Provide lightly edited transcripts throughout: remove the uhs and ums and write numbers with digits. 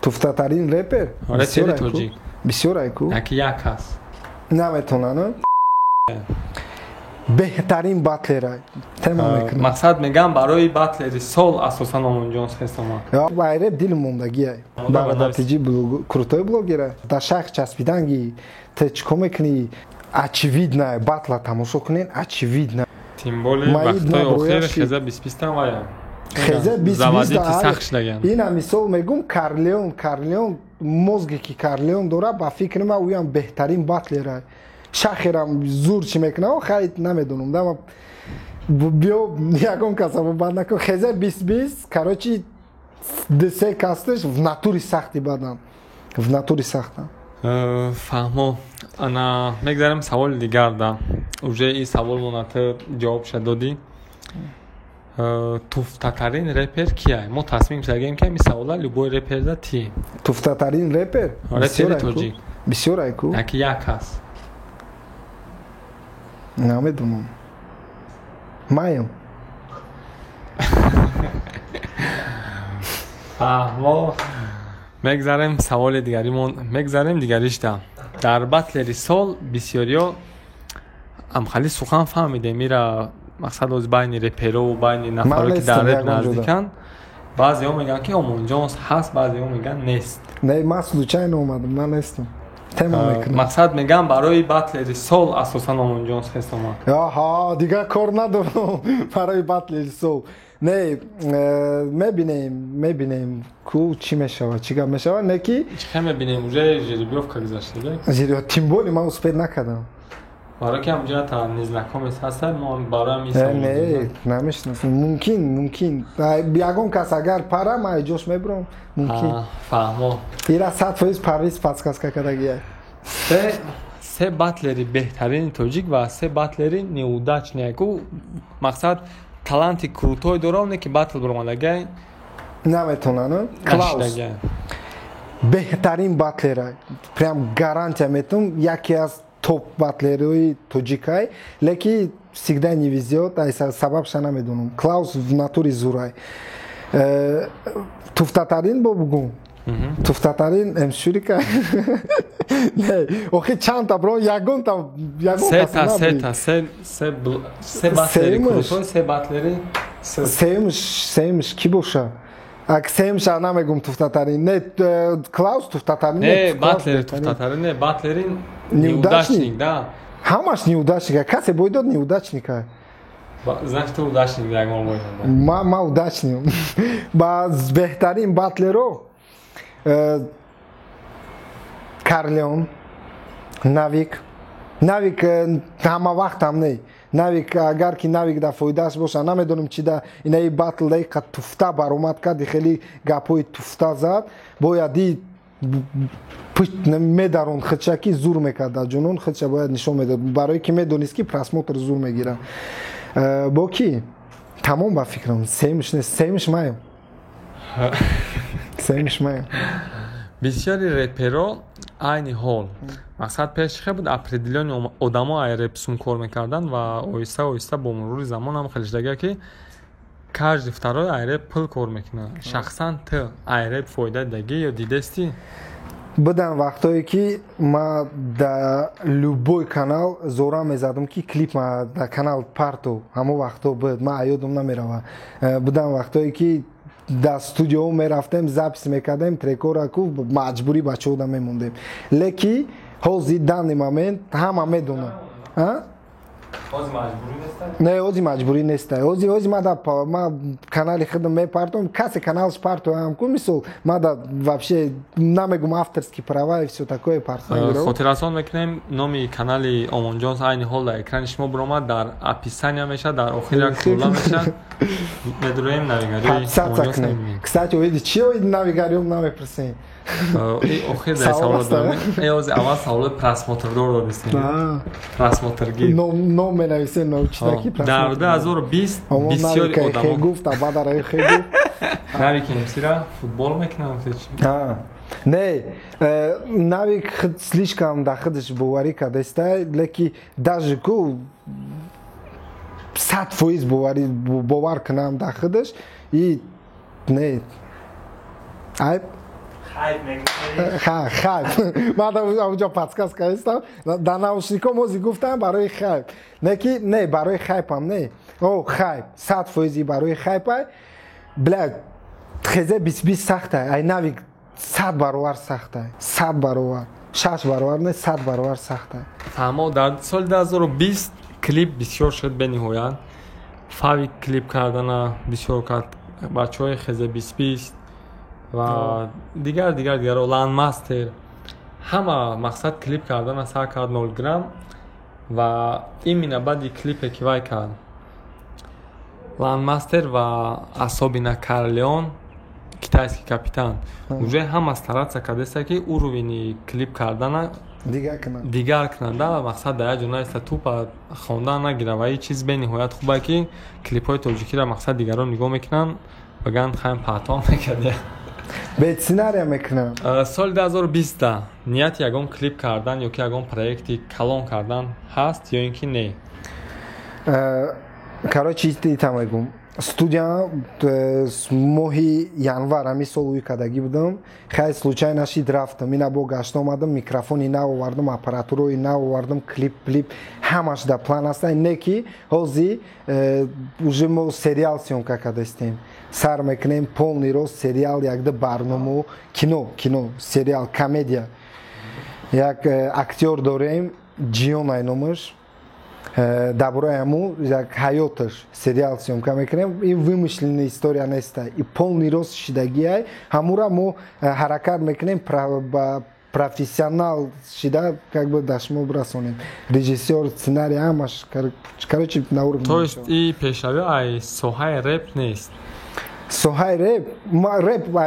туфтатарин репер? Репери тоҷик. Бисёр айку. Яки як ҳаст. Наметонанд. беҳтарин батлера тема мекунам. Мақсад мегам барои батлери сол асосан Омонҷон хестама. Байреб дил мондагия. Барадатиҷи крутой блогера. Да шайх часпиданги ты чико мекунӣ? Очевидно батла тамошо кунен, очевидно. Тим более вақтои охир хеза 20-20 вая. Хеза 20-20 заводити сахт шудаган. Ина мисол мегум Карлеон мозге ки Карлеон дора ба фикри ман уям беҳтарин батлера. Шахерам зур чӣ мекунам хайт намедонам дама биё ягон касам бад накун хеза 20-20 короче десе касташ в натури сахти бадан в натури сахта фаҳмо ана мегзарем саволи дигар да уже ин саволмона ту ҷавобша додӣ туфтатарин репер кия мо тасмим сагем ки ин савола любой репер да ти туфтатарин репер репери тоҷик бисёр айку яки як ҳаст намедонам маем фаҳмо мегзарем саволи дигаримон мегзарем дигаришта дар батлери сол бисёриё амхали сухан фаҳмидем мира мақсад оз байни реперову байни нафаро ки дар реп наздиканд баъзеҳо мегӯянд ки Омонҷон ҳаст баъзеҳо мегӯянд нест не ман случайно омадам ман нестам мақсад мегӯям барои батлери сол асосан Омонҷон хестам аҳа дигар кор надорам барои батлери сол не мебинем ку чӣ мешавад чӣ гап мешавад не ки чихе мебинем уже жеребёвка гузаштаде тим боле ман успеҳ накардам барои ки ҳамҷоята незнакомес ҳаста мо барои не намешинасам мумкин ягон кас агар пара ман эҷош мебурам мумкин фаҳмо ира 100% парвиз подсказка кардагия се батлери беҳтарини тоҷик ва се батлери неудачные ку мақсад таланти крутой дорав не ки батл баромадагай наметонанд клаус беҳтарин батлера прям гарантия метавонам яке аз топ батлерои тоҷикай леки всегда невезет айса сабабша намедонам клаус в натури зурай туфтатарин бо бугум туфтатарин эмшурика не охи чанда бро ягонта се батлери крутой се батлери семш ки боша ак семша намегум туфтатарин не клаус туфтатарин не батлери туфтатарин не батлери неудачник да ҳамаш неудачник касе боидод неудачника значит ту удачник ягон боидод ма удачник ба беҳтарин батлеро Карлеон Навик ҳама вақтам не Навик агар ки Навик да фоидааш боша намедонам чи да инаи батл даиқа туфта баромад карди хеле гапҳои туфта зад бояди медаронд худшаки зур мекард дар ҷунун худша бояд нишон медод барое ки медонист ки просмотр зур мегирад бо ки тамом ба фикрам семш нест семш маем бисёри реперо айни ҳол мақсад пеш чихе буд определёни одамо ай репсум кор мекарданд ва оҳиста оҳиста бо мурури замон ҳам хеле шудага ки каждый второй айреп пул кор мекунад шахсан ту айреп фоида даги ё дидести будан вақтое ки ма да любой канал зора мезадам ки клип ма да канал парто ҳамо вақто буд ма ёдам намерава будан вақтое ки дар студио мерафтем запис мекардем трекора ку маҷбурӣ бачаҳода мемондем леки ҳози данный момент ҳама медонам не ҳози маҷбурӣ нестай ҳози ма канали худам мепартом касе каналш партоам ку мисол ма да вообще намегум авторски права и всё такое партоам хотиррасон мекунем номи канали Омонҷон айни ҳол дар экрани шумо биромад дар описания мешавад дар охир як суола мешавад медуроем навигариёи кстати оиди чи оиди навигариём намепурсем охир дар савола дорем ози аввал саволои просмотрдор додистем просмотргир ном менависем научитаки дар 2020 бисёри одамо гуфта бадараи хегуфт навик имсира футбол мекунам не навик слишком да худаш боварӣ кардастай леки даже ку 100% бовар кунам да худаш и не айб хайп мегӯӣ? хайп. Ман оунҷо подсказ кардам. Дар наушникҳо мози гуфтам барои хайп. Не барои хайпам не. О хайп. 100% барои хайпай. Блядь, хезе 20 сахтай. Ай нави 100 баровар сахтай. 100 баровар. 6 баровар не 100 баровар сахтай. Тамо дар соли 2020 клип бисёр шуд бениҳоят. Фави клип кардана бисёр кард бачаҳои хезе 2020 ва дигар Landmaster ҳама мақсад клип кардана сар кард 0 грамм ва именно баъди клипе ки вай кард Landmaster ва Особина Карлеон китайский капитан уже ҳама стараться кардеста ки уровени клип кардана дигар кунанда мақсад дар як ҷо наиста тупа хондан нагира ва ин чиз бениҳоят хубе ки клипҳои тоҷикиро мақсад дигарон нигоҳ мекунанд баган хайм паҳтон мекарде бетсинария мекунам. Соли 2020 ният ягон клип кардан ё ки ягон проекти калон кардан ҳаст ё ин ки не? Короче итам мегум. Студия моҳи январ ҳамин сол уикадагӣ будам. Хай случайно шид рафтам. Ина бо гашта омадам, микрофони нав овардам, аппаратураи нав овардам, клип ҳамаш дар план аста. Не ки ҳозир уже мо сериал сёмка кардастем. Сар мекунем полный рост сериал, якда барнома, кино, сериал, комедия. Як актёр дорем, Ҷиёнай номаш. Дар бораи ҳамун як ҳаёташ сериал сёмка мекунем. Ин вымышленная история неста. И полный рост шидагиай ҳамура мо ҳаракат мекунем ба профессионал шида как бы дар шумо расонем. Режиссёр, сценарий ҳамаш короче на уровне. То есть и пешрави ай соҳаи рэп нест? Соҳаи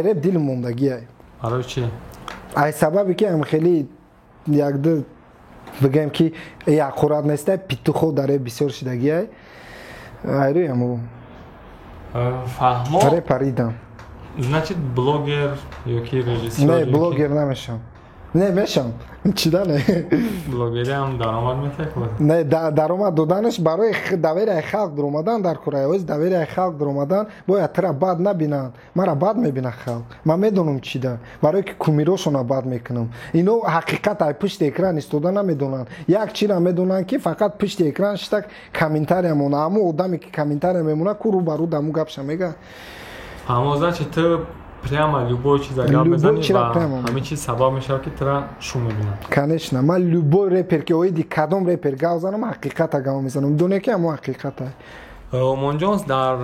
рэп дил мондагиай. Барои чи? Ай сабабе ки ам хеле якда бигем ки яқурат неста питухо даре бисёр шидагиай. Айрӯяму. Фаҳмо. Репаридам. Значит блогер ё ки режиссёр? Не, блогер намешам. Не мешам. Чида не. Блогери ҳам даромад метекад? Не, даромад доданаш барои доверияи халқ дуромадан дар Корея. Оз доверияи халқ дуромадан бояд тира бад набинанд. Мара бад мебинад халқ. Ман медонам чида. Барои ки кумирошона бад мекунам. Ино ҳақиқат ай пушти экран истода намедонанд. Як чира медонанд ки фақат пушти экран шида комментария мона. Аммо одаме ки комментария мемона ку рӯбарӯ даму гапша мега. Ҳамон значит ты прямо любой чиз гап мезани ва ҳамин чиз сабаб мешавад ки тира шу мебинад. Конечно, ман любой репер ки оиди кадом репер гап занам ҳақиқата гап мезанам. Донем ки ҳамон ҳақиқата. Омонҷонс дар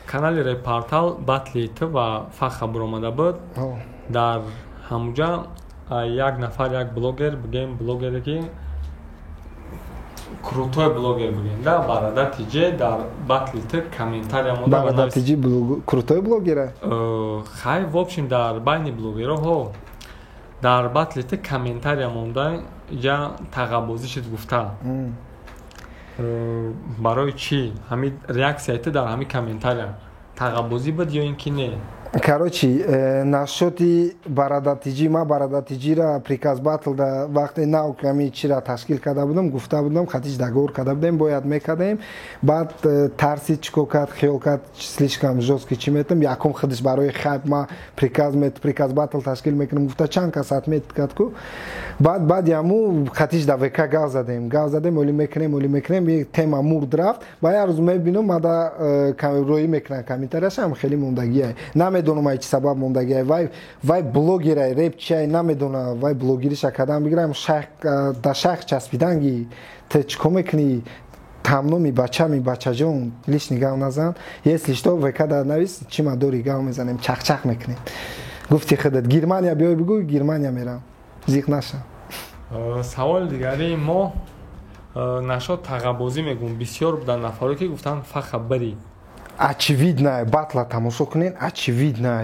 канали Репортал батли ты ва фахр баромада буд. Дар ҳамуҷа як нафар як блогер бигем блогере ки крутой блогер бигем да Барада Тиҷе дар батли ты комментария мода. Барада Тиҷе крутой блогера? Хай в общем дар байни блогероҳо дар батли ты комментария монда я тағаббозӣ шуд гуфта. Барои чи ҳамин реаксияи ты дар ҳамин комментария тағаббозӣ буд ё ин ки не? Короче, насоти Барада Тиҷи, ма Барада Тиҷира приказ батл да вақте нав ками чира ташкил карда будам, гуфта будам, хатиш договор карда будем, бояд мекардем. Баъд тарси чико кард, хиёл кард, слишком жёстки чи метам, якум худиш барои хайп ма приказ батл ташкил мекунам, гуфта чанд кас атмет кард ку. Баъд яму хатиш да ВК гав задем, оли мекунем, тема мурд рафт. Ба як рӯз мебинам мада роӣ мекунам комментарияш ҳам хеле мондагиай. Намедонам ай чи сабаб мондагиай. Вай блогерай, репчиай намедонам, вай блогериша кадам бигирам да шайх часпиданги. Ты чико мекунӣ? Тамноми бачаҷон лишни гав назан. Если что ВК да навис чима дори гав мезанем, чах мекунем. Гуфти худат Германия биёй бигӯ, Германия мерам. Зиқ наша. Саволи дигари мо нашод тағаббозӣ мегӯм бисёр будан нафаре ки гуфтанд фаха барӣ. Очевидно, батла тамошо кунен, очевидно,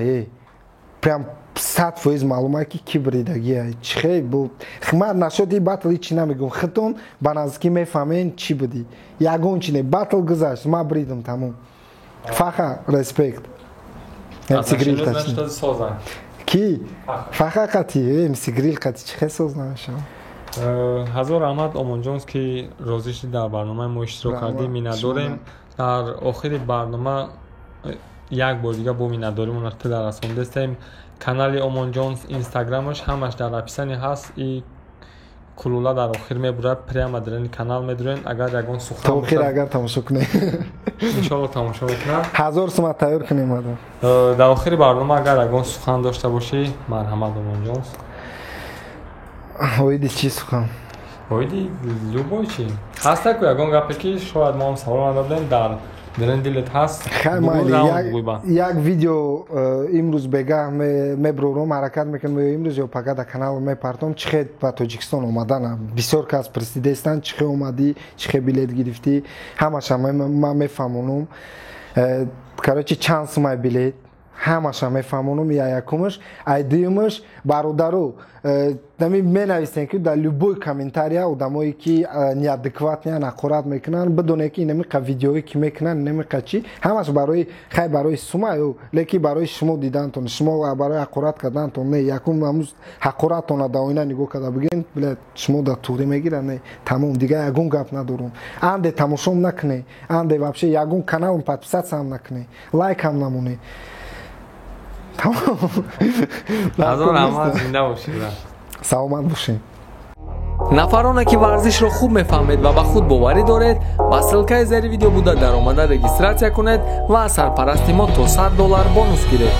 прям 100% маълума ки ки бридагиай. Чихе бу хмар нашоди батл чи намегум. Хитон ба наздикӣ мефаҳмен чи буди. Ягон чи не батл гузашт, ма бридам тамом. Фаха респект. Сигрил тачи. Ки? Фаха қати, сигрил қати чихе соз намешам. ҳазор раҳмат Омонҷонс ки розӣ шуди дар барномаи мо иштирок кардӣ. Миннат дорем. Дар охири барнома як бор дига бо минатдоримон иттилоъ расондастем. Канали Омон Ҷонс инстаграмаш ҳамаш дар описание ҳаст. И кулула дар охир мебурад, прямо дар ин канал медурен. Агар ягон сухан то охир агар тамошо кунем иншоалло тамошо мекунам. 1000 сомат тайёр кунем адам. Дар охири барнома агар ягон сухан дошта бошӣ, марҳамат Омон Ҷонс. оиди чӣ сухан? оиди любой чӣ ҳаста ку ягон гапе ки шояд мо ҳам савол надодем дар дилин дилет ҳаст. як видео имрӯз бегаҳ мебурорум ҳаракат мекунам имрӯз ё пака дар канал мепартом чӣ хел ба Тоҷикистон омадана. Бисёр кас присидестан чӣ хел омадӣ, чӣ хел билет гирифтӣ, ҳамаша ман мефаҳмонум. Короче чанд сумаи билет ҳамаша мефаҳмонум. Якумаш ай дуюмаш бародару нами менависем ки дар любой комментария одамое ки неадекватния нақорат мекунанд бидоне ки инамиқа видеое ки мекунанд инамиқа чӣ ҳамаш барои хай барои сумаю леки барои шумо дидантон шумо барои ҳақорат кардантон не якум ҳамуз ҳақоратона дар оина нигоҳ карда бигӯед билад шумо дар туғри мегирад не тамом дига ягон гап надорум. Анде тамошом накуне, анде вообще ягон каналом подписатся ҳам накуне, лайк ҳам намоне. азон ҳама зинда бошед, саломат бошед. нафароне ки варзишро хуб мефаҳмед ва ба худ боварӣ доред, ба ссилкаи зери видео буда даромада регистратсия кунед ва аз сарпарасти мо то $100 бонус гиред.